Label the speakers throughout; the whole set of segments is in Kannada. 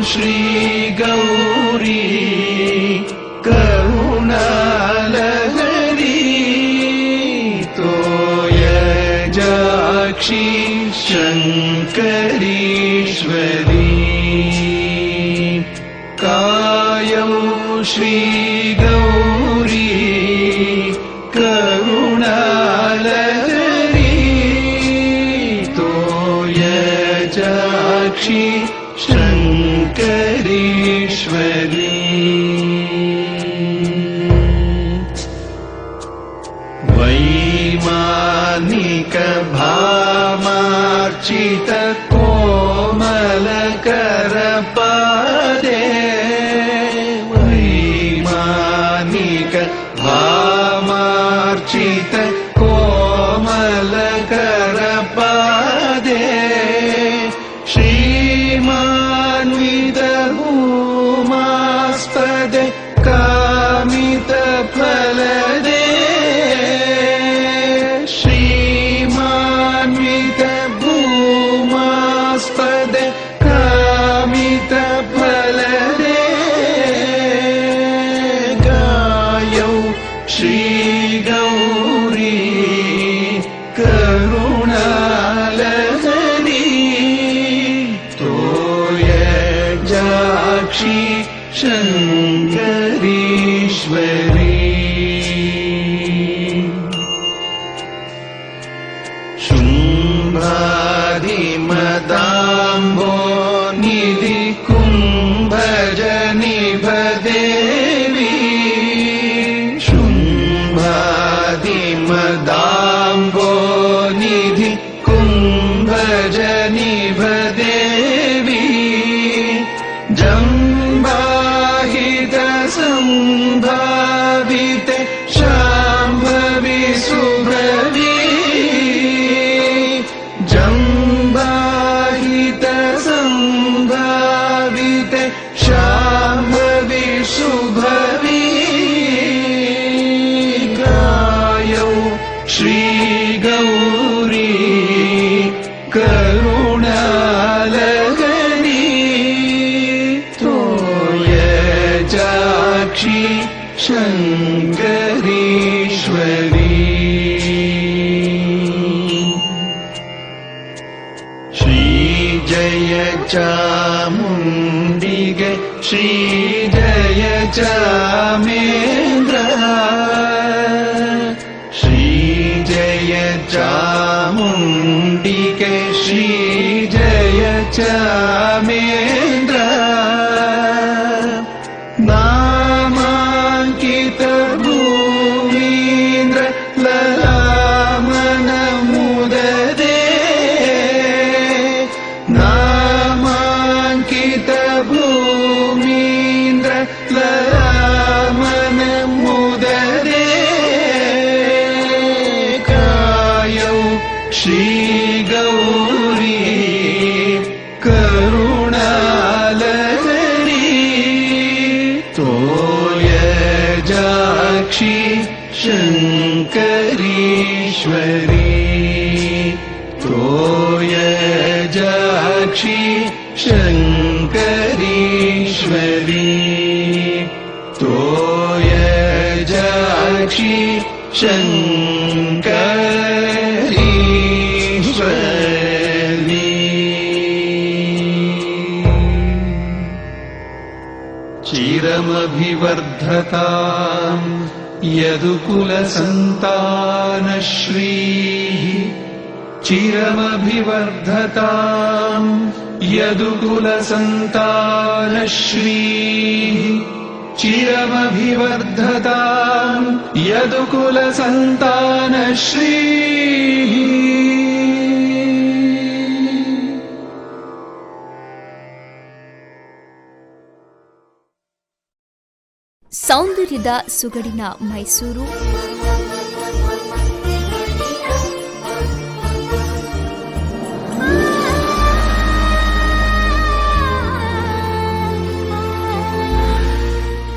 Speaker 1: श्री गौरी करुणालहरी तोयजाक्षी शङ्करीश्वरी कायौ श्री गौरी करुणालहरी तोयजाक्षी शङ्करीश्वरी वैमानिक भामार्चित कोमलकरपादे वैमानिक भामार्चित कोमलकरपादे श्रीमान्वितभूमास्पदे कामितफलदे श्रीमान्वितभूमास्पदे कामितफलदे गायौ श्रीगौरी करुणालहरी तोयजाक्षी शङ्करीश्वरी शुम्भादिमदाम्भो निधि कुम्भजनिभदेवी शुम्भादिमदाम्भो निधि कुम्भजनिभदेवी जम्बाहित सम्भाविते शाम्भवी सुभवी जम्बाहित सम्भाविते शाम्भवी सुभवी गायौ श्रीगौरी करुणालहरी तोयजाक्षी शङ्करीश्वरी श्रीजय चामुण्डिगे श्रीजय चामेन्द्र श्रीजय चामुण्डिगे श्रीजय चामेन्द्र नामाङ्कित भूमीन्द्र ललामन मुददे नामाङ्कित भूमीन्द्र ललामन मुददे कायौ श्रीगौरी करुणालहरी तोयजाक्षी शङ्करीश्वरी तोयजाक्षी शङ्करीश्वरी तोयजाक्षी शङ्करीश्वरी चिरमभिवर्धताम् यदुकुलसन्तानश्रीः चिरमभिवर्धताम् यदुकुलसन्तानश्रीः चिरमभिवर्धताम् यदुकुलसन्तानश्रीः।
Speaker 2: ಸೌಂದರ್ಯದ ಸುಗಡಿನ ಮೈಸೂರು,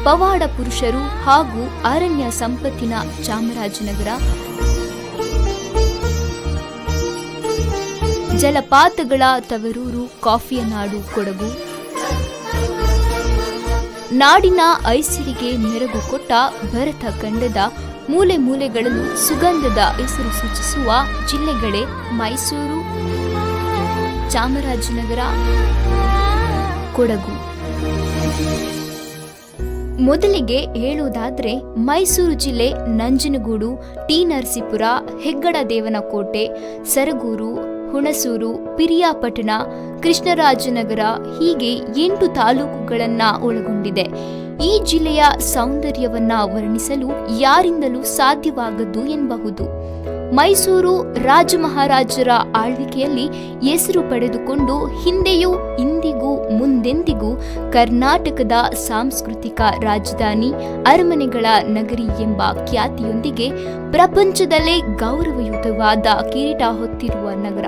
Speaker 2: ಪವಾಡ ಪುರುಷರು ಹಾಗೂ ಅರಣ್ಯ ಸಂಪತ್ತಿನ ಚಾಮರಾಜನಗರ, ಜಲಪಾತಗಳ ತವರೂರು ಕಾಫಿಯ ನಾಡು ಕೊಡಗು, ನಾಡಿನ ಐಸಿರಿಗೆ ಮೆರುಗು ಕೊಟ್ಟ ಭರತ ಖಂಡದ ಮೂಲೆ ಮೂಲೆಗಳಲ್ಲೂ ಸುಗಂಧದ ಹೆಸರು ಸೂಚಿಸುವ ಜಿಲ್ಲೆಗಳೇ ಮೈಸೂರು, ಚಾಮರಾಜನಗರ, ಕೊಡಗು. ಮೊದಲಿಗೆ ಹೇಳುವುದಾದ್ರೆ ಮೈಸೂರು ಜಿಲ್ಲೆ ನಂಜನಗೂಡು, ಟಿ ನರಸೀಪುರ, ಹೆಗ್ಗಡದೇವನಕೋಟೆ, ಸರಗೂರು, ಹುಣಸೂರು, ಪಿರಿಯಾಪಟ್ಟಣ, ಕೃಷ್ಣರಾಜನಗರ ಹೀಗೆ 8 ತಾಲೂಕುಗಳನ್ನ ಒಳಗೊಂಡಿದೆ. ಈ ಜಿಲ್ಲೆಯ ಸೌಂದರ್ಯವನ್ನ ವರ್ಣಿಸಲು ಯಾರಿಂದಲೂ ಸಾಧ್ಯವಾಗದ್ದು ಎನ್ನಬಹುದು. ಮೈಸೂರು ರಾಜಮಹಾರಾಜರ ಆಳ್ವಿಕೆಯಲ್ಲಿ ಹೆಸರು ಪಡೆದುಕೊಂಡು ಹಿಂದೆಯೂ ಇಂದಿಗೂ ಮುಂದೆಂದಿಗೂ ಕರ್ನಾಟಕದ ಸಾಂಸ್ಕೃತಿಕ ರಾಜಧಾನಿ, ಅರಮನೆಗಳ ನಗರಿ ಎಂಬ ಖ್ಯಾತಿಯೊಂದಿಗೆ ಪ್ರಪಂಚದಲ್ಲೇ ಗೌರವಯುತವಾದ ಕಿರೀಟ ಹೊತ್ತಿರುವ ನಗರ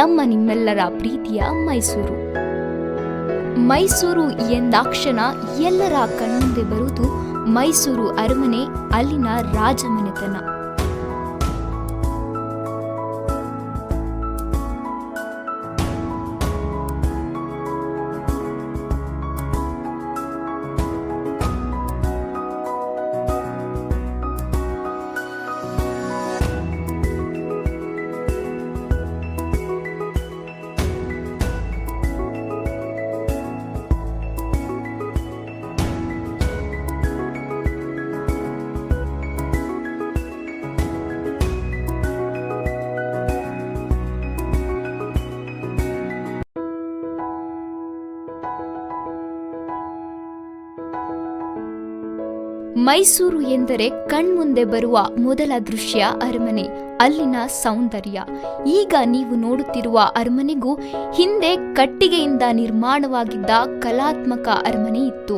Speaker 2: ನಮ್ಮ ನಿಮ್ಮೆಲ್ಲರ ಪ್ರೀತಿಯ ಮೈಸೂರು. ಮೈಸೂರು ಎಂದಾಕ್ಷಣ ಎಲ್ಲರ ಕಣ್ಮುಂದೆ ಬರುವುದು ಮೈಸೂರು ಅರಮನೆ, ಅಲ್ಲಿನ ರಾಜಮನೆತನ. ಮೈಸೂರು ಎಂದರೆ ಕಣ್ಮುಂದೆ ಬರುವ ಮೊದಲ ದೃಶ್ಯ ಅರಮನೆ, ಅಲ್ಲಿನ ಸೌಂದರ್ಯ. ಈಗ ನೀವು ನೋಡುತ್ತಿರುವ ಅರಮನೆಗೂ ಹಿಂದೆ ಕಟ್ಟಿಗೆಯಿಂದ ನಿರ್ಮಾಣವಾಗಿದ್ದ ಕಲಾತ್ಮಕ ಅರಮನೆ ಇತ್ತು.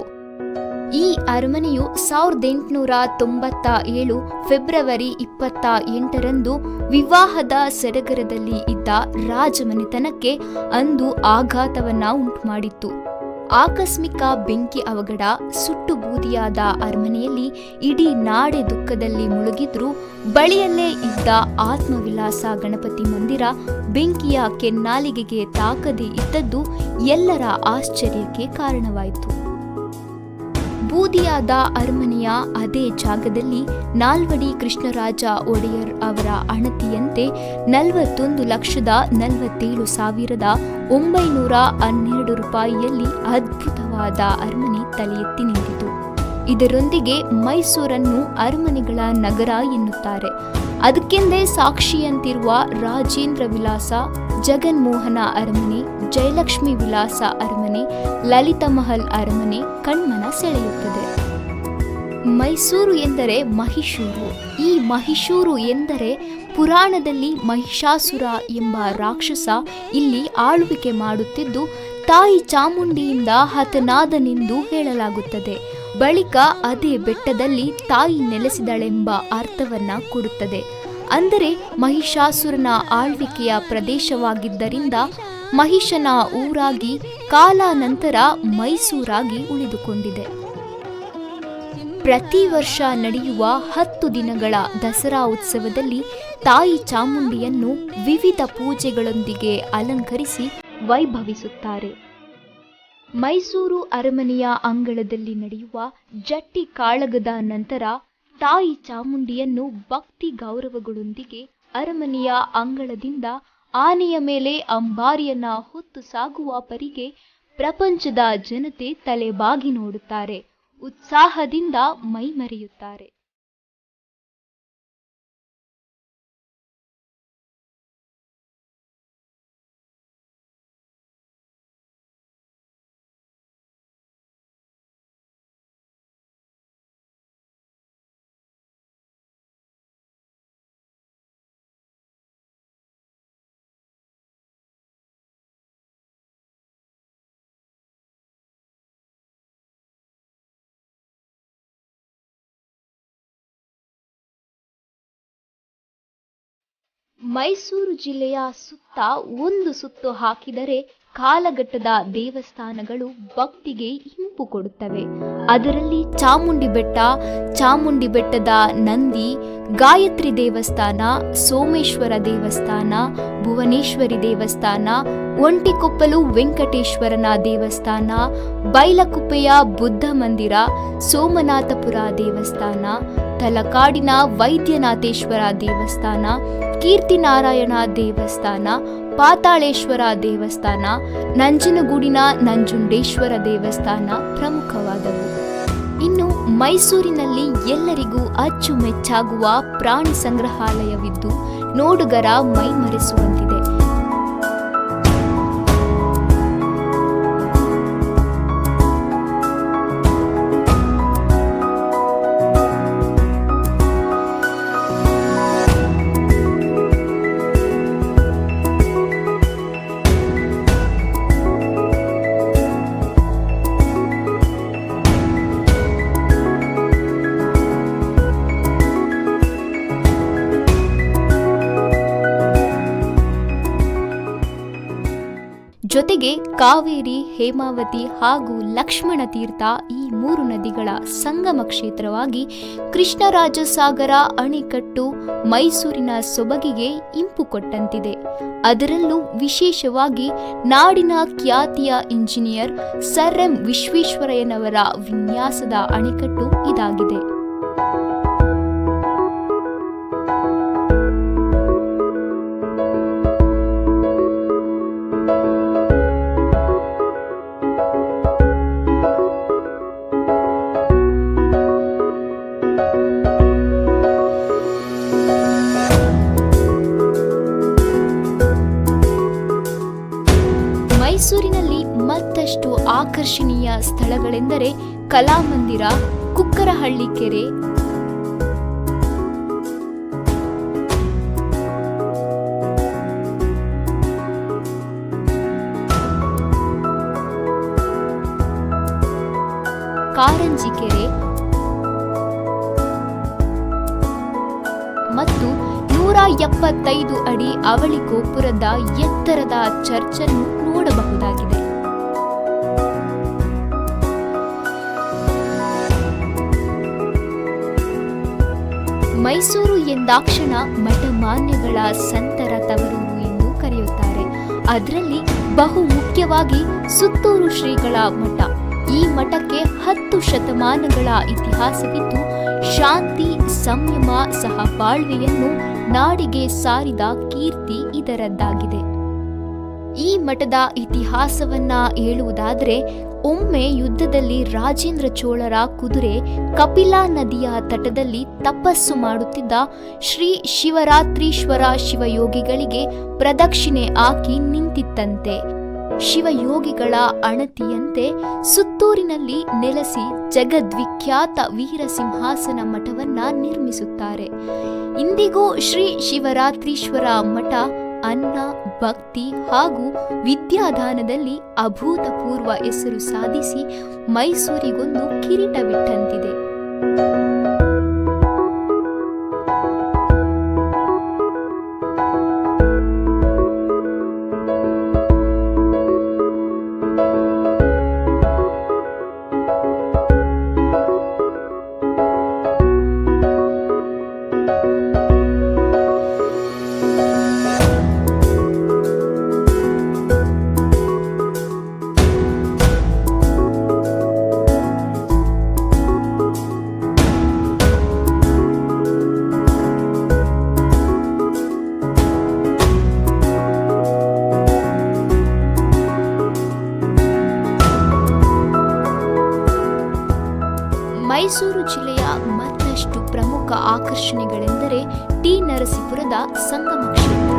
Speaker 2: ಈ ಅರಮನೆಯು 1897 ಫೆಬ್ರವರಿ 28ರಂದು ವಿವಾಹದ ಸಡಗರದಲ್ಲಿ ಇದ್ದ ರಾಜಮನೆತನಕ್ಕೆ ಅಂದು ಆಘಾತವನ್ನ ಉಂಟುಮಾಡಿತ್ತು. ಆಕಸ್ಮಿಕ ಬೆಂಕಿ ಅವಘಡ, ಸುಟ್ಟು ಬೂದಿಯಾದ ಅರಮನೆಯಲ್ಲಿ ಇಡೀ ನಾಡೆ ದುಃಖದಲ್ಲಿ ಮುಳುಗಿದ್ರು ಬಳಿಯಲ್ಲೇ ಇದ್ದ ಆತ್ಮವಿಲಾಸ ಗಣಪತಿ ಮಂದಿರ ಬೆಂಕಿಯ ಕೆನ್ನಾಲಿಗೆಗೆ ತಾಕದೇ ಇದ್ದದ್ದು ಎಲ್ಲರ ಆಶ್ಚರ್ಯಕ್ಕೆ ಕಾರಣವಾಯಿತು. ಬೂದಿಯಾದ ಅರಮನೆಯ ಅದೇ ಜಾಗದಲ್ಲಿ ನಾಲ್ವಡಿ ಕೃಷ್ಣರಾಜ ಒಡೆಯರ್ ಅವರ ಅಣತಿಯಂತೆ 41,47,912 ರೂಪಾಯಿಯಲ್ಲಿ ಅದ್ಭುತವಾದ ಅರಮನೆ ತಲೆ ಎತ್ತಿ ನಿಂತಿತು. ಇದರೊಂದಿಗೆ ಮೈಸೂರನ್ನು ಅರಮನೆಗಳ ನಗರ ಎನ್ನುತ್ತಾರೆ. ಅದಕ್ಕೆಂದೇ ಸಾಕ್ಷಿಯಂತಿರುವ ರಾಜೇಂದ್ರ ವಿಲಾಸ, ಜಗನ್ಮೋಹನ ಅರಮನೆ, ಜಯಲಕ್ಷ್ಮಿ ವಿಲಾಸ ಅರಮನೆ, ಲಲಿತ ಮಹಲ್ ಅರಮನೆ ಕಣ್ಮನ ಸೆಳೆಯುತ್ತದೆ. ಮೈಸೂರು ಎಂದರೆ ಮಹಿಷೂರು. ಈ ಮಹಿಷೂರು ಎಂದರೆ ಪುರಾಣದಲ್ಲಿ ಮಹಿಷಾಸುರ ಎಂಬ ರಾಕ್ಷಸ ಇಲ್ಲಿ ಆಳ್ವಿಕೆ ಮಾಡುತ್ತಿದ್ದು ತಾಯಿ ಚಾಮುಂಡಿಯಿಂದ ಹತನಾದನೆಂದು ಹೇಳಲಾಗುತ್ತದೆ. ಬಳಿಕ ಅದೇ ಬೆಟ್ಟದಲ್ಲಿ ತಾಯಿ ನೆಲೆಸಿದಳೆಂಬ ಅರ್ಥವನ್ನ ಕೊಡುತ್ತದೆ. ಅಂದರೆ ಮಹಿಷಾಸುರನ ಆಳ್ವಿಕೆಯ ಪ್ರದೇಶವಾಗಿದ್ದರಿಂದ ಮಹಿಷನ ಊರಾಗಿ ಕಾಲಾನಂತರ ಮೈಸೂರಾಗಿ ಉಳಿದುಕೊಂಡಿದೆ. ಪ್ರತಿ ವರ್ಷ ನಡೆಯುವ 10 ದಿನಗಳ ದಸರಾ ಉತ್ಸವದಲ್ಲಿ ತಾಯಿ ಚಾಮುಂಡಿಯನ್ನು ವಿವಿಧ ಪೂಜೆಗಳೊಂದಿಗೆ ಅಲಂಕರಿಸಿ ವೈಭವಿಸುತ್ತಾರೆ. ಮೈಸೂರು ಅರಮನೆಯ ಅಂಗಳದಲ್ಲಿ ನಡೆಯುವ ಜಟ್ಟಿ ಕಾಳಗದ ನಂತರ ತಾಯಿ ಚಾಮುಂಡಿಯನ್ನು ಭಕ್ತಿ ಗೌರವಗಳೊಂದಿಗೆ ಅರಮನೆಯ ಅಂಗಳದಿಂದ ಆನೆಯ ಮೇಲೆ ಅಂಬಾರಿಯನ್ನ ಹೊತ್ತು ಸಾಗುವ ಪರಿಗೆ ಪ್ರಪಂಚದ ಜನತೆ ತಲೆಬಾಗಿ ನೋಡುತ್ತಾರೆ, ಉತ್ಸಾಹದಿಂದ ಮೈಮರೆಯುತ್ತಾರೆ. ಮೈಸೂರು ಜಿಲ್ಲೆಯ ಸುತ್ತ ಒಂದು ಸುತ್ತು ಹಾಕಿದರೆ ಕಾಲಘಟ್ಟದ ದೇವಸ್ಥಾನಗಳು ಭಕ್ತಿಗೆ ಇಂಪು ಕೊಡುತ್ತವೆ. ಅದರಲ್ಲಿ ಚಾಮುಂಡಿ ಬೆಟ್ಟದ ನಂದಿ, ಗಾಯತ್ರಿ ದೇವಸ್ಥಾನ, ಸೋಮೇಶ್ವರ ದೇವಸ್ಥಾನ, ಭುವನೇಶ್ವರಿ ದೇವಸ್ಥಾನ, ಒಂಟಿಕೊಪ್ಪಲು ವೆಂಕಟೇಶ್ವರನ ದೇವಸ್ಥಾನ, ಬೈಲಕುಪ್ಪೆಯ ಬುದ್ಧ ಮಂದಿರ, ಸೋಮನಾಥಪುರ ದೇವಸ್ಥಾನ, ತಲಕಾಡಿನ ವೈದ್ಯನಾಥೇಶ್ವರ ದೇವಸ್ಥಾನ, ಕೀರ್ತಿನಾರಾಯಣ ದೇವಸ್ಥಾನ, ಪಾತಾಳೇಶ್ವರ ದೇವಸ್ಥಾನ, ನಂಜನಗೂಡಿನ ನಂಜುಂಡೇಶ್ವರ ದೇವಸ್ಥಾನ ಪ್ರಮುಖವಾದವು. ಇನ್ನು ಮೈಸೂರಿನಲ್ಲಿ ಎಲ್ಲರಿಗೂ ಅಚ್ಚುಮೆಚ್ಚಾಗುವ ಪ್ರಾಣಿ ಸಂಗ್ರಹಾಲಯವಿದ್ದು ನೋಡುಗರ ಮೈಮರೆಸುವಂತಿದೆ. ಜೊತೆಗೆ ಕಾವೇರಿ, ಹೇಮಾವತಿ ಹಾಗೂ ಲಕ್ಷ್ಮಣ ತೀರ್ಥ ಈ 3 ನದಿಗಳ ಸಂಗಮ ಕ್ಷೇತ್ರವಾಗಿ ಕೃಷ್ಣರಾಜಸಾಗರ ಅಣೆಕಟ್ಟು ಮೈಸೂರಿನ ಸೊಬಗಿಗೆ ಇಂಪು ಕೊಟ್ಟಂತಿದೆ. ಅದರಲ್ಲೂ ವಿಶೇಷವಾಗಿ ನಾಡಿನ ಖ್ಯಾತಿಯ ಇಂಜಿನಿಯರ್ ಸರ್ ಎಂ ವಿಶ್ವೇಶ್ವರಯ್ಯನವರ ವಿನ್ಯಾಸದ ಅಣೆಕಟ್ಟು ಇದಾಗಿದೆ. ಮೈಸೂರಿನಲ್ಲಿ ಮತ್ತಷ್ಟು ಆಕರ್ಷಣೀಯ ಸ್ಥಳಗಳೆಂದರೆ ಕಲಾಮಂದಿರ, ಕುಕ್ಕರಹಳ್ಳಿ ಕೆರೆ, ಕಾರಂಜಿ ಕೆರೆ ಮತ್ತು 175 ಅಡಿ ಅವಳಿ ಗೋಪುರದ ಎತ್ತರದ ಚರ್ಚನ್ನು ನೋಡಬಹುದಾಗಿದೆ. ಮೈಸೂರು ಎಂದಾಕ್ಷಣ ಮಠಮಾನ್ಯಗಳ ಸಂತರ ತವರೂರು ಎಂದು ಕರೆಯುತ್ತಾರೆ. ಅದರಲ್ಲಿ ಬಹು ಮುಖ್ಯವಾಗಿ ಸುತ್ತೂರು ಶ್ರೀಗಳ ಮಠ. ಈ ಮಠಕ್ಕೆ 10 ಶತಮಾನಗಳ ಇತಿಹಾಸವಿದ್ದು ಶಾಂತಿ, ಸಂಯಮ, ಸಹಬಾಳ್ವೆಯನ್ನು ನಾಡಿಗೆ ಸಾರಿದ ಕೀರ್ತಿ ಇದರದ್ದಾಗಿದೆ. ಈ ಮಠದ ಇತಿಹಾಸವನ್ನ ಹೇಳುವುದಾದರೆ, ಒಮ್ಮೆ ಯುದ್ಧದಲ್ಲಿ ರಾಜೇಂದ್ರ ಚೋಳರ ಕುದುರೆ ಕಪಿಲಾ ನದಿಯ ತಟದಲ್ಲಿ ತಪಸ್ಸು ಮಾಡುತ್ತಿದ್ದ ಶ್ರೀ ಶಿವರಾತ್ರೀಶ್ವರ ಶಿವಯೋಗಿಗಳಿಗೆ ಪ್ರದಕ್ಷಿಣೆ ಹಾಕಿ ನಿಂತಿತ್ತಂತೆ. ಶಿವಯೋಗಿಗಳ ಅಣತಿಯಂತೆ ಸುತ್ತೂರಿನಲ್ಲಿ ನೆಲೆಸಿ ಜಗದ್ವಿಖ್ಯಾತ ವೀರಸಿಂಹಾಸನ ಮಠವನ್ನ ನಿರ್ಮಿಸುತ್ತಾರೆ. ಇಂದಿಗೂ ಶ್ರೀ ಶಿವರಾತ್ರೀಶ್ವರ ಮಠ ಅನ್ನ, ಭಕ್ತಿ ಹಾಗೂ ವಿದ್ಯಾದಾನದಲ್ಲಿ ಅಭೂತಪೂರ್ವ ಹೆಸರು ಸಾಧಿಸಿ ಮೈಸೂರಿಗೊಂದು ಕಿರೀಟವಿಟ್ಟಂತಿದೆ. ಮೈಸೂರು ಜಿಲ್ಲೆಯ ಮತ್ತಷ್ಟು ಪ್ರಮುಖ ಆಕರ್ಷಣೆಗಳೆಂದರೆ ಟಿ. ನರಸೀಪುರದ ಸಂಗಮ ಕ್ಷೇತ್ರ.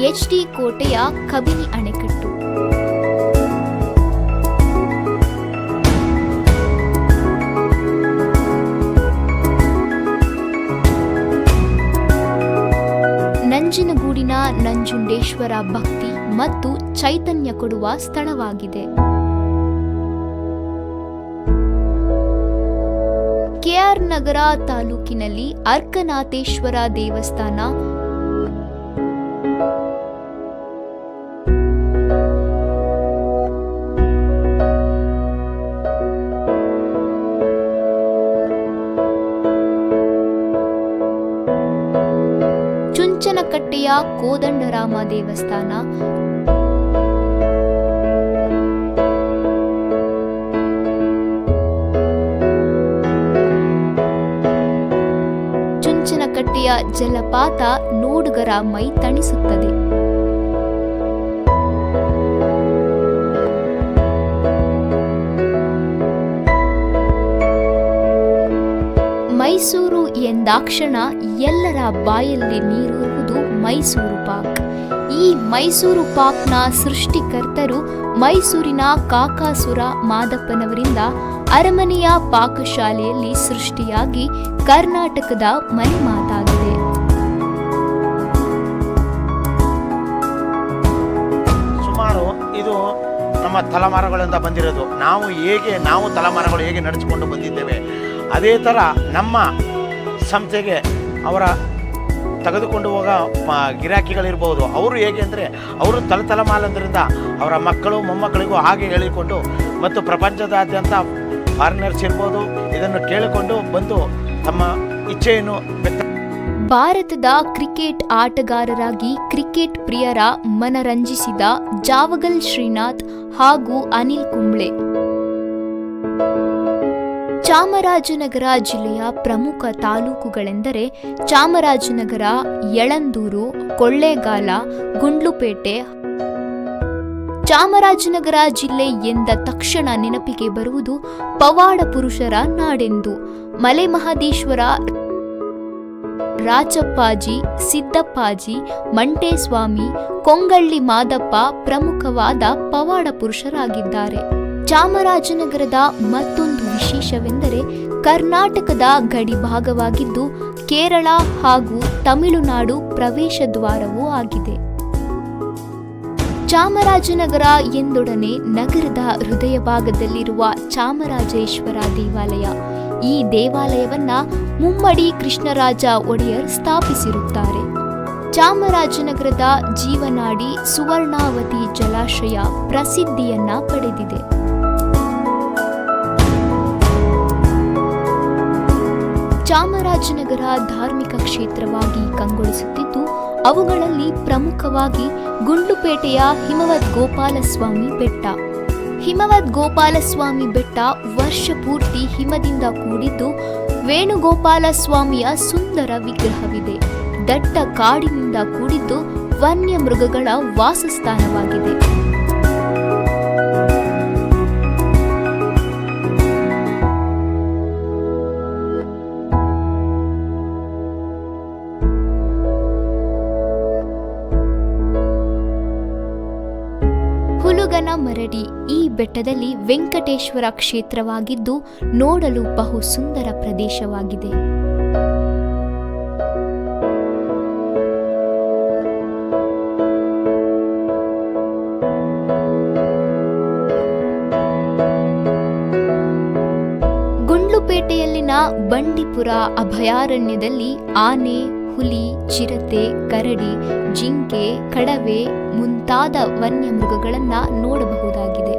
Speaker 2: ಎಚ್.ಡಿ. ಕೋಟೆಯ ಕಬಿನಿ ಅಣೆಕಟ್ಟು, ನಂಜನಗೂಡಿನ ನಂಜುಂಡೇಶ್ವರ ಭಕ್ತಿ ಮತ್ತು ಚೈತನ್ಯ ಕೊಡುವ ಸ್ಥಳವಾಗಿದೆ. ಕೆಆರ್ ನಗರ ತಾಲೂಕಿನಲ್ಲಿ ಅರ್ಕನಾಥೇಶ್ವರ ದೇವಸ್ಥಾನ, ಚುಂಚನಕಟ್ಟೆಯ ಕೋದಂಡರಾಮ ದೇವಸ್ಥಾನ, ಚುಂಚನಕಟ್ಟೆಯ ಜಲಪಾತ ನೋಡುಗರ ಮೈ ತಣಿಸುತ್ತದೆ. ಮೈಸೂರು ಎಂದಾಕ್ಷಣ ಎಲ್ಲರ ಬಾಯಲ್ಲಿ ನೀರೂರುವುದು ಮೈಸೂರು ಪಾಕ್. ಈ ಮೈಸೂರು ಪಾಕ್ನ ಸೃಷ್ಟಿಕರ್ತರು ಮೈಸೂರಿನ ಕಾಕಾಸುರ ಮಾದಪ್ಪನವರಿಂದ ಅರಮನೆಯ ಪಾಕಶಾಲೆಯಲ್ಲಿ ಸೃಷ್ಟಿಯಾಗಿ ಕರ್ನಾಟಕದ ಮನೆ ಮಾತಾಗಿದೆ.
Speaker 3: ಸುಮಾರು ಇದು ನಮ್ಮ ತಲೆಮಾರುಗಳಿಂದ ಬಂದಿರೋದು. ನಾವು ತಲೆಮಾರುಗಳು ಹೇಗೆ ನಡೆಸಿಕೊಂಡು ಬಂದಿದ್ದೇವೆ, ಅದೇ ಥರ ನಮ್ಮ ಸಂಸ್ಥೆಗೆ ಅವರ ತೆಗೆದುಕೊಂಡು ಹೋಗೋ ಗಿರಾಕಿಗಳಿರ್ಬೋದು, ಅವರು ಹೇಗೆ ಅಂದರೆ ಅವರು ತಲೆಮಾರಿಂದ ಅವರ ಮಕ್ಕಳು ಮೊಮ್ಮಕ್ಕಳಿಗೂ ಹಾಗೆ ಹೇಳಿಕೊಂಡು ಮತ್ತು ಪ್ರಪಂಚದಾದ್ಯಂತ ಫಾರಿನರ್ಸ್ ಇರ್ಬೋದು ಇದನ್ನು ಕೇಳಿಕೊಂಡು ಬಂದು ತಮ್ಮ ಇಚ್ಛೆಯನ್ನು
Speaker 2: ಭಾರತದ ಕ್ರಿಕೆಟ್ ಆಟಗಾರರಾಗಿ ಕ್ರಿಕೆಟ್ ಪ್ರಿಯರ ಮನರಂಜಿಸಿದ ಜಾವಗಲ್ ಶ್ರೀನಾಥ್ ಹಾಗೂ ಅನಿಲ್ ಕುಂಬ್ಳೆ. ಚಾಮರಾಜನಗರ ಜಿಲ್ಲೆಯ ಪ್ರಮುಖ ತಾಲೂಕುಗಳೆಂದರೆ ಚಾಮರಾಜನಗರ, ಯಳಂದೂರು, ಕೊಳ್ಳೇಗಾಲ, ಗುಂಡ್ಲುಪೇಟೆ. ಚಾಮರಾಜನಗರ ಜಿಲ್ಲೆ ಎಂದ ತಕ್ಷಣ ನೆನಪಿಗೆ ಬರುವುದು ಪವಾಡ ಪುರುಷರ ನಾಡೆಂದು. ಮಲೆಮಹದೇಶ್ವರ, ರಾಚಪ್ಪಾಜಿ, ಸಿದ್ದಪ್ಪಾಜಿ, ಮಂಟೇಸ್ವಾಮಿ, ಕೊಂಗಳ್ಳಿ ಮಾದಪ್ಪ ಪ್ರಮುಖವಾದ ಪವಾಡ ಪುರುಷರಾಗಿದ್ದಾರೆ. ಚಾಮರಾಜನಗರದ ಮತ್ತೊಂದು ವಿಶೇಷವೆಂದರೆ ಕರ್ನಾಟಕದ ಗಡಿ ಭಾಗವಾಗಿದ್ದು ಕೇರಳ ಹಾಗೂ ತಮಿಳುನಾಡು ಪ್ರವೇಶ ದ್ವಾರವೂ ಆಗಿದೆ. ಚಾಮರಾಜನಗರ ಎಂದೊಡನೆ ನಗರದ ಹೃದಯ ಭಾಗದಲ್ಲಿರುವ ಚಾಮರಾಜೇಶ್ವರ ದೇವಾಲಯ. ಈ ದೇವಾಲಯವನ್ನ ಮುಮ್ಮಡಿ ಕೃಷ್ಣರಾಜ ಒಡೆಯರ್ ಸ್ಥಾಪಿಸಿರುತ್ತಾರೆ. ಚಾಮರಾಜನಗರದ ಜೀವನಾಡಿ ಸುವರ್ಣಾವತಿ ಜಲಾಶಯ ಪ್ರಸಿದ್ಧಿಯನ್ನ ಪಡೆದಿದೆ. ಚಾಮರಾಜನಗರ ಧಾರ್ಮಿಕ ಕ್ಷೇತ್ರವಾಗಿ ಕಂಗೊಳಿಸುತ್ತಿದ್ದು ಅವುಗಳಲ್ಲಿ ಪ್ರಮುಖವಾಗಿ ಗುಂಡ್ಲುಪೇಟೆಯ ಹಿಮವದ್ ಗೋಪಾಲಸ್ವಾಮಿ ಬೆಟ್ಟ. ಹಿಮವದ್ ಗೋಪಾಲಸ್ವಾಮಿ ಬೆಟ್ಟ ವರ್ಷ ಪೂರ್ತಿ ಹಿಮದಿಂದ ಕೂಡಿದ್ದು ವೇಣುಗೋಪಾಲಸ್ವಾಮಿಯ ಸುಂದರ ವಿಗ್ರಹವಿದೆ. ದಟ್ಟ ಕಾಡಿನಿಂದ ಕೂಡಿದ್ದು ವನ್ಯ ಮೃಗಗಳ ವಾಸಸ್ಥಾನವಾಗಿದೆ. ಹುಲುಗನ ಮರಡಿ ಈ ಬೆಟ್ಟದಲ್ಲಿ ವೆಂಕಟೇಶ್ವರ ಕ್ಷೇತ್ರವಾಗಿದ್ದು ನೋಡಲು ಬಹು ಸುಂದರ ಪ್ರದೇಶವಾಗಿದೆ. ಗುಂಡ್ಲುಪೇಟೆಯಲ್ಲಿನ ಬಂಡೀಪುರ ಅಭಯಾರಣ್ಯದಲ್ಲಿ ಆನೆ, ಹುಲಿ, ಚಿರತೆ, ಕರಡಿ, ಜಿಂಕೆ, ಕಡವೆ ಮುಂತಾದ ವನ್ಯಮೃಗಗಳನ್ನ ನೋಡಬಹುದಾಗಿದೆ.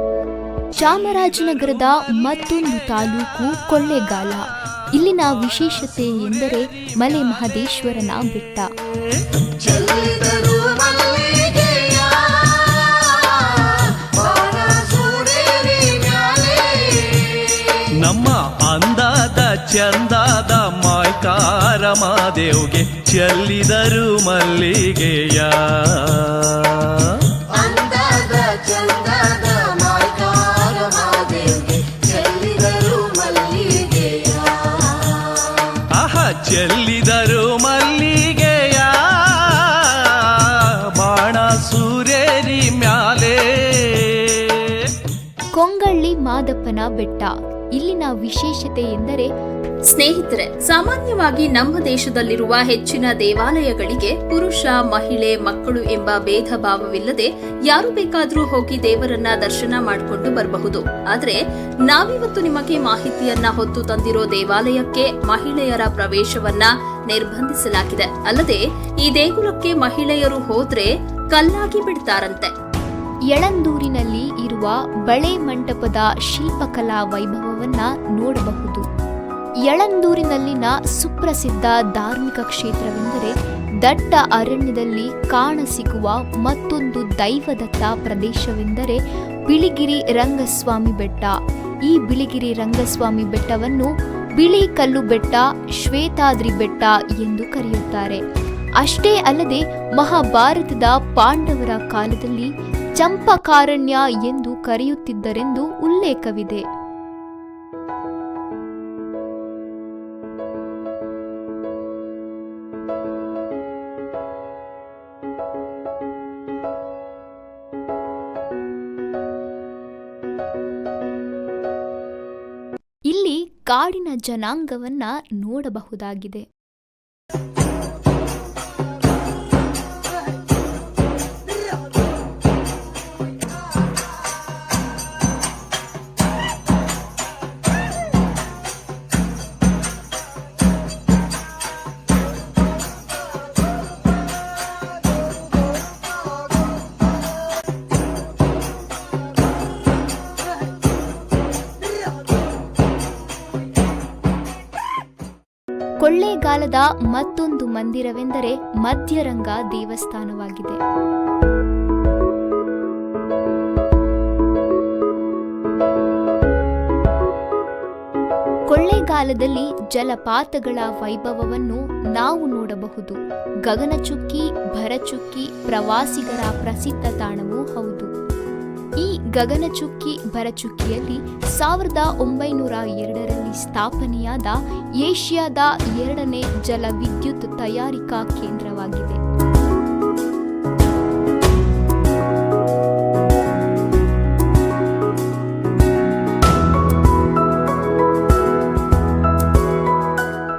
Speaker 2: ಚಾಮರಾಜನಗರದ ಮತ್ತೊಂದು ತಾಲೂಕು ಕೊಳ್ಳೇಗಾಲ. ಇಲ್ಲಿನ ವಿಶೇಷತೆ ಎಂದರೆ ಮಲೆಮಹದೇಶ್ವರನ ಬೆಟ್ಟ.
Speaker 4: ನಮ್ಮ ಅಂದಾದ ಚಂದಾದ ಮಾಯ್ಕಾರ ಮಾದೇವ್ಗೆ ಚೆಲ್ಲಿದರು ಮಲ್ಲಿಗೆಯ. ಅಂದಾದ ಚಂದಾದ ಮಾಯ್ಕಾರ ಮಾದೇವ್ಗೆ ಚೆಲ್ಲಿದರು ಮಲ್ಲಿಗೆಯ. ಆಹಾ ಚೆಲ್ಲಿದರು ಮಲ್ಲಿಗೆಯ ಬಾಣ ಸೂರ್ಯರಿ ಮ್ಯಾಲೆ.
Speaker 2: ಕೊಂಗಳ್ಳಿ ಮಾದಪ್ಪನ ಬೆಟ್ಟ. ಇಲ್ಲಿನ ವಿಶೇಷತೆ ಎಂದರೆ
Speaker 5: ಸ್ನೇಹಿತರೆ, ಸಾಮಾನ್ಯವಾಗಿ ನಮ್ಮ ದೇಶದಲ್ಲಿರುವ ಹೆಚ್ಚಿನ ದೇವಾಲಯಗಳಿಗೆ ಪುರುಷ, ಮಹಿಳೆ, ಮಕ್ಕಳು ಎಂಬ ಭೇದ ಭಾವವಿಲ್ಲದೆ ಯಾರು ಬೇಕಾದರೂ ಹೋಗಿ ದೇವರನ್ನ ದರ್ಶನ ಮಾಡಿಕೊಂಡು ಬರಬಹುದು. ಆದ್ರೆ ನಾವಿವತ್ತು ನಿಮಗೆ ಮಾಹಿತಿಯನ್ನ ಹೊತ್ತು ತಂದಿರೋ ದೇವಾಲಯಕ್ಕೆ ಮಹಿಳೆಯರ ಪ್ರವೇಶವನ್ನ ನಿರ್ಬಂಧಿಸಲಾಗಿದೆ. ಅಲ್ಲದೆ ಈ ದೇಗುಲಕ್ಕೆ ಮಹಿಳೆಯರು ಹೋದ್ರೆ ಕಲ್ಲಾಗಿ ಬಿಡ್ತಾರಂತೆ.
Speaker 2: ಯಳಂದೂರಿನಲ್ಲಿ ಇರುವ ಬಳೆ ಮಂಟಪದ ಶಿಲ್ಪಕಲಾ ವೈಭವವನ್ನ ನೋಡಬಹುದು. ಯಳಂದೂರಿನಲ್ಲಿನ ಸುಪ್ರಸಿದ್ಧ ಧಾರ್ಮಿಕ ಕ್ಷೇತ್ರವೆಂದರೆ ದಟ್ಟ ಅರಣ್ಯದಲ್ಲಿ ಕಾಣಸಿಗುವ ಮತ್ತೊಂದು ದೈವದತ್ತ ಪ್ರದೇಶವೆಂದರೆ ಬಿಳಿಗಿರಿ ರಂಗಸ್ವಾಮಿ ಬೆಟ್ಟ. ಈ ಬಿಳಿಗಿರಿ ರಂಗಸ್ವಾಮಿ ಬೆಟ್ಟವನ್ನು ಬಿಳಿ ಕಲ್ಲು ಬೆಟ್ಟ, ಶ್ವೇತಾದ್ರಿ ಬೆಟ್ಟ ಎಂದು ಕರೆಯುತ್ತಾರೆ. ಅಷ್ಟೇ ಅಲ್ಲದೆ ಮಹಾಭಾರತದ ಪಾಂಡವರ ಕಾಲದಲ್ಲಿ ಚಂಪಕಾರಣ್ಯ ಎಂದು ಕರೆಯುತ್ತಿದ್ದರೆಂದು ಉಲ್ಲೇಖವಿದೆ. ಇಲ್ಲಿ ಕಾಡಿನ ಜನಾಂಗವನ್ನ ನೋಡಬಹುದಾಗಿದೆ. ಕೊಳ್ಳೇಗಾಲದ ಮತ್ತೊಂದು ಮಂದಿರವೆಂದರೆ ಮಧ್ಯರಂಗ ದೇವಸ್ಥಾನವಾಗಿದೆ. ಕೊಳ್ಳೇಗಾಲದಲ್ಲಿ ಜಲಪಾತಗಳ ವೈಭವವನ್ನು ನಾವು ನೋಡಬಹುದು. ಗಗನಚುಕ್ಕಿ, ಭರಚುಕ್ಕಿ ಪ್ರವಾಸಿಗರ ಪ್ರಸಿದ್ಧ ತಾಣವೂ ಹೌದು. ಈ ಗಗನಚುಕ್ಕಿ, ಭರಚುಕ್ಕಿಯಲ್ಲಿ 1902ರಲ್ಲಿ ಸ್ಥಾಪನೆಯಾದ ಏಷ್ಯಾದ 2ನೇ ಜಲವಿದ್ಯುತ್ ತಯಾರಿಕಾ ಕೇಂದ್ರವಾಗಿದೆ.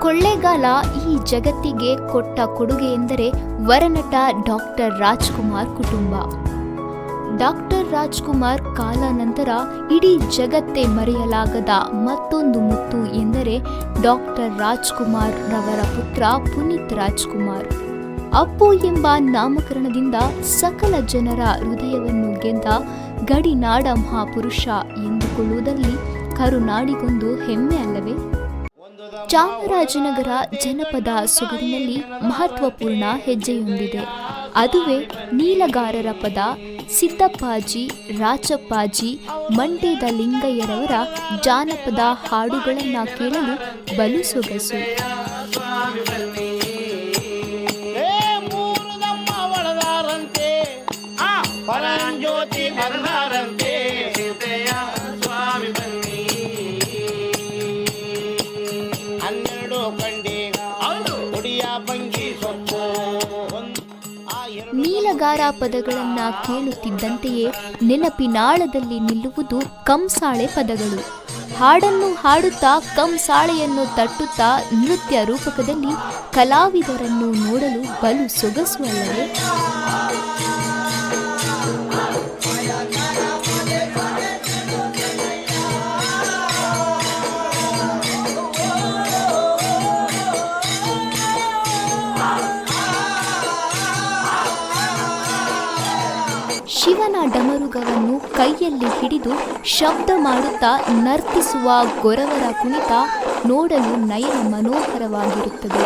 Speaker 2: ಕೊಳ್ಳೇಗಾಲ ಈ ಜಗತ್ತಿಗೆ ಕೊಟ್ಟ ಕೊಡುಗೆ ಎಂದರೆ ವರನಟ ಡಾಕ್ಟರ್ ರಾಜ್ಕುಮಾರ್ ಕುಟುಂಬ. ಡಾಕ್ಟರ್ ರಾಜ್ಕುಮಾರ್ ಕಾಲಾನಂತರ ಇಡೀ ಜಗತ್ತೇ ಮರೆಯಲಾಗದ ಮತ್ತೊಂದು ಮುತ್ತು ಎಂದರೆ ಡಾಕ್ಟರ್ ರಾಜ್ಕುಮಾರ್ ರವರ ಪುತ್ರ ಪುನೀತ್ ರಾಜ್ಕುಮಾರ್. ಅಪ್ಪು ಎಂಬ ನಾಮಕರಣದಿಂದ ಸಕಲ ಜನರ ಹೃದಯವನ್ನು ಗೆದ್ದ ಗಡಿನಾಡ ಮಹಾಪುರುಷ ಎಂದುಕೊಳ್ಳುವುದರಲ್ಲಿ ಕರುನಾಡಿಗೊಂದು ಹೆಮ್ಮೆ ಅಲ್ಲವೇ? ಚಾಮರಾಜನಗರ ಜನಪದ ಸೊಗಡಿನಲ್ಲಿ ಮಹತ್ವಪೂರ್ಣ ಹೆಜ್ಜೆಯೊಂದಿದೆ. ಅದುವೇ ನೀಲಗಾರರ ಪದ. ಸಿದ್ದಪ್ಪಾಜಿ, ರಾಚಪ್ಪಾಜಿ, ಮಂಡ್ಯದ ಲಿಂಗಯ್ಯರವರ ಜಾನಪದ ಹಾಡುಗಳನ್ನು ಕೇಳಲು ಬಲು ಸೊಗಸು. ನೀಲಗಾರ ಪದಗಳನ್ನ ಕೇಳುತ್ತಿದ್ದಂತೆಯೇ ನೆನಪಿನಾಳದಲ್ಲಿ ನಿಲ್ಲುವುದು ಕಂಸಾಳೆ ಪದಗಳು. ಹಾಡನ್ನು ಹಾಡುತ್ತಾ ಕಂಸಾಳೆಯನ್ನು ತಟ್ಟುತ್ತಾ ನೃತ್ಯ ರೂಪಕದಲ್ಲಿ ಕಲಾವಿದರನ್ನು ನೋಡಲು ಬಲು ಸೊಗಸು ಅಲ್ಲವೇ? ಶಿವನ ಡಮರುಗವನ್ನು ಕೈಯಲ್ಲಿ ಹಿಡಿದು ಶಬ್ದ ಮಾಡುತ್ತಾ ನರ್ತಿಸುವ ಗೊರವರ ಕುಣಿತ ನೋಡಲು ನಯನ ಮನೋಹರವಾಗಿರುತ್ತದೆ.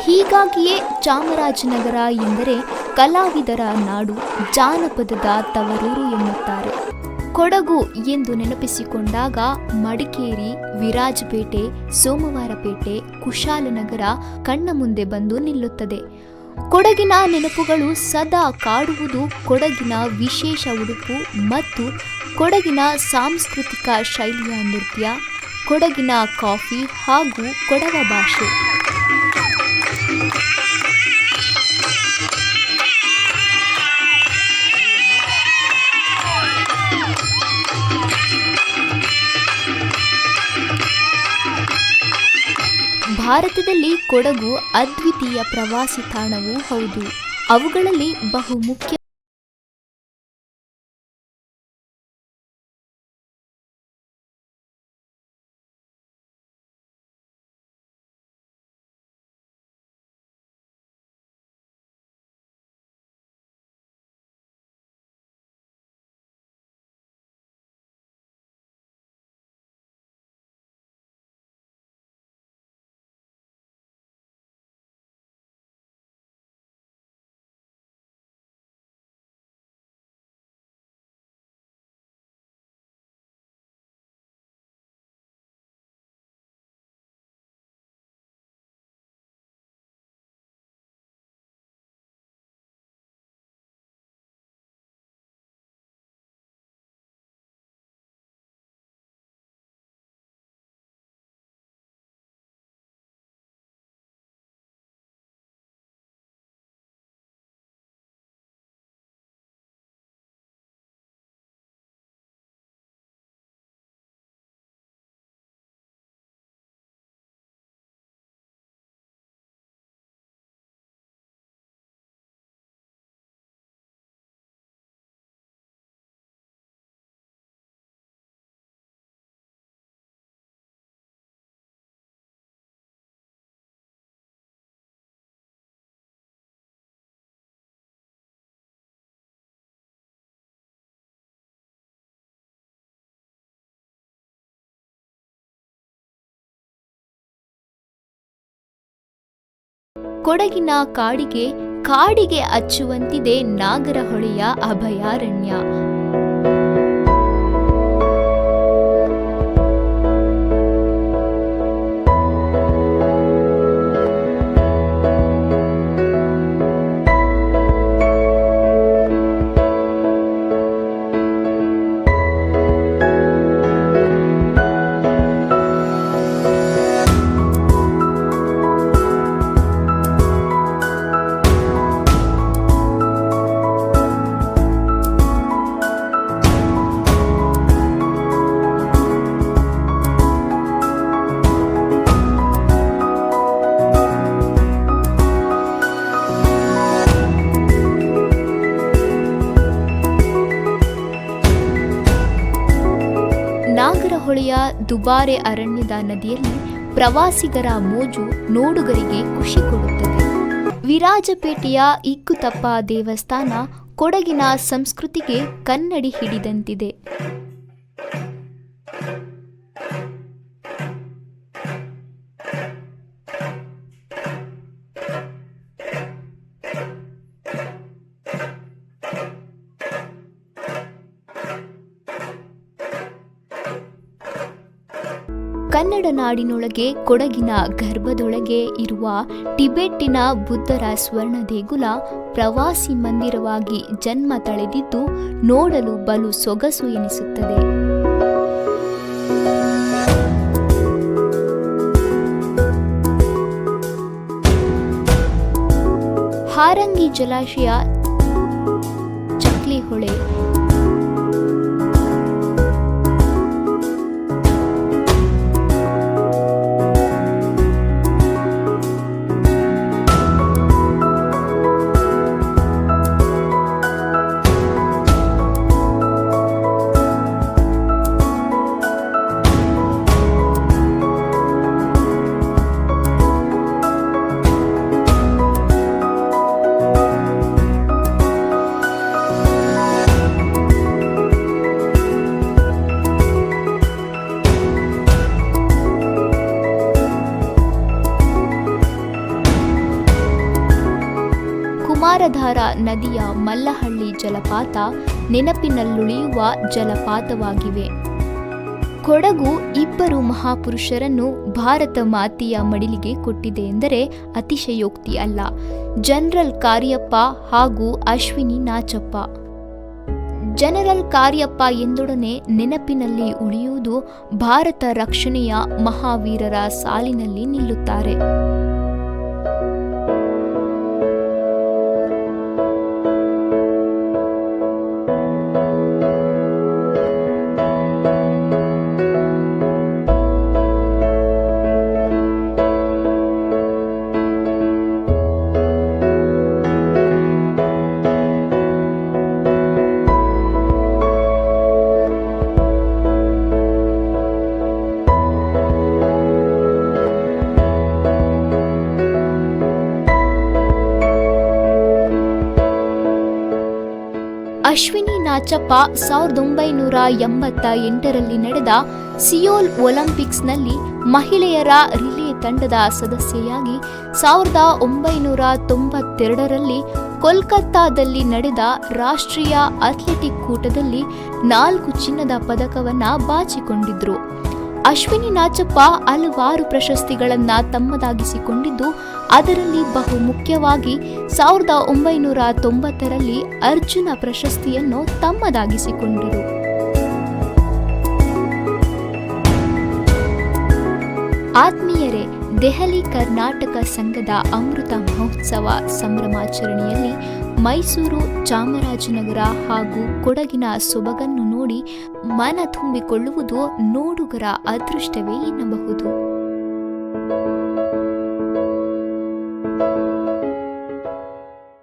Speaker 2: ಹೀಗಾಗಿಯೇ ಚಾಮರಾಜನಗರ ಎಂದರೆ ಕಲಾವಿದರ ನಾಡು, ಜಾನಪದದ ತವರೂರು ಎನ್ನುತ್ತಾರೆ. ಕೊಡಗು ಎಂದು ನೆನಪಿಸಿಕೊಂಡಾಗ ಮಡಿಕೇರಿ, ವಿರಾಜಪೇಟೆ, ಸೋಮವಾರಪೇಟೆ, ಕುಶಾಲನಗರ ಕಣ್ಣ ಮುಂದೆ ಬಂದು ನಿಲ್ಲುತ್ತದೆ. ಕೊಡಗಿನ ನೆನಪುಗಳು ಸದಾ ಕಾಡುವುದು ಕೊಡಗಿನ ವಿಶೇಷ ಉಡುಪು ಮತ್ತು ಕೊಡಗಿನ ಸಾಂಸ್ಕೃತಿಕ ಶೈಲಿಯ ನೃತ್ಯ, ಕೊಡಗಿನ ಕಾಫಿ ಹಾಗೂ ಕೊಡವ ಭಾಷೆ. ಭಾರತದಲ್ಲಿ ಕೊಡಗು ಅದ್ವಿತೀಯ ಪ್ರವಾಸಿ ತಾಣವೂ ಹೌದು. ಅವುಗಳಲ್ಲಿ ಬಹುಮುಖ್ಯ ಕೊಡಗಿನ ಕಾಡಿಗೆ ಅಚ್ಚುವಂತಿದೆ ನಾಗರಹೊಳೆಯ ಅಭಯಾರಣ್ಯ. ನಾಗರಹೊಳೆಯ ದುಬಾರೆ ಅರಣ್ಯದ ನದಿಯಲ್ಲಿ ಪ್ರವಾಸಿಗರ ಮೋಜು ನೋಡುಗರಿಗೆ ಖುಷಿ ಕೊಡುತ್ತದೆ. ವಿರಾಜಪೇಟೆಯ ಇಕ್ಕುತಪ್ಪ ದೇವಸ್ಥಾನ ಕೊಡಗಿನ ಸಂಸ್ಕೃತಿಗೆ ಕನ್ನಡಿ ಹಿಡಿದಂತಿದೆ. ಕನ್ನಡ ನಾಡಿನೊಳಗೆ ಕೊಡಗಿನ ಗರ್ಭದೊಳಗೆ ಇರುವ ಟಿಬೆಟ್ಟಿನ ಬುದ್ಧರ ಸ್ವರ್ಣ ದೇಗುಲ ಪ್ರವಾಸಿ ಮಂದಿರವಾಗಿ ಜನ್ಮ ತಳೆದಿದ್ದು ನೋಡಲು ಬಲು ಸೊಗಸು ಎನಿಸುತ್ತದೆ. ಹಾರಂಗಿ ಜಲಾಶಯ, ಚಕ್ಲಿ ಹೊಳೆ, ಕುಮಾರಧಾರ ನದಿಯ ಮಲ್ಲಹಳ್ಳಿ ಜಲಪಾತ ನೆನಪಿನಲ್ಲುಳಿಯುವ ಜಲಪಾತವಾಗಿವೆ. ಕೊಡಗು ಇಬ್ಬರು ಮಹಾಪುರುಷರನ್ನು ಭಾರತ ಮಾತೆಯ ಮಡಿಲಿಗೆ ಕೊಟ್ಟಿದೆ ಎಂದರೆ ಅತಿಶಯೋಕ್ತಿ ಅಲ್ಲ. ಜನರಲ್ ಕಾರ್ಯಪ್ಪ ಹಾಗೂ ಅಶ್ವಿನಿ ನಾಚಪ್ಪ. ಜನರಲ್ ಕಾರ್ಯಪ್ಪ ಎಂದೊಡನೆ ನೆನಪಿನಲ್ಲಿ ಉಳಿಯುವುದು ಭಾರತ ರಕ್ಷಣೆಯ ಮಹಾವೀರರ ಸಾಲಿನಲ್ಲಿ ನಿಲ್ಲುತ್ತಾರೆ. ಅಶ್ವಿನಿ ನಾಚಪ್ಪ 1988ರಲ್ಲಿ ನಡೆದ ಸಿಯೋಲ್ ಒಲಿಂಪಿಕ್ಸ್ನಲ್ಲಿ ಮಹಿಳೆಯರ ರಿಲೇ ತಂಡದ ಸದಸ್ಯೆಯಾಗಿ 1992ರಲ್ಲಿ ಕೋಲ್ಕತ್ತಾದಲ್ಲಿ ನಡೆದ ರಾಷ್ಟ್ರೀಯ ಅಥ್ಲೆಟಿಕ್ ಕೂಟದಲ್ಲಿ 4 ಚಿನ್ನದ ಪದಕವನ್ನು ಬಾಚಿಕೊಂಡಿದ್ರು. ಅಶ್ವಿನಿ ನಾಚಪ್ಪ ಹಲವಾರು ಪ್ರಶಸ್ತಿಗಳನ್ನು ತಮ್ಮದಾಗಿಸಿಕೊಂಡಿದ್ದು, ಅದರಲ್ಲಿ ಬಹು ಮುಖ್ಯವಾಗಿ 1990ರಲ್ಲಿ ಅರ್ಜುನ ಪ್ರಶಸ್ತಿಯನ್ನು ತಮ್ಮದಾಗಿಸಿಕೊಂಡರು. ಆತ್ಮೀಯರೇ, ದೆಹಲಿ ಕರ್ನಾಟಕ ಸಂಘದ ಅಮೃತ ಮಹೋತ್ಸವ ಸಂಭ್ರಮಾಚರಣೆಯಲ್ಲಿ ಮೈಸೂರು, ಚಾಮರಾಜನಗರ ಹಾಗೂ ಕೊಡಗಿನ ಸೊಬಗನ್ನು ನೋಡಿ ಮನ ತುಂಬಿಕೊಳ್ಳುವುದು ನೋಡುಗರ ಅದೃಷ್ಟವೇ ಎನ್ನಬಹುದು.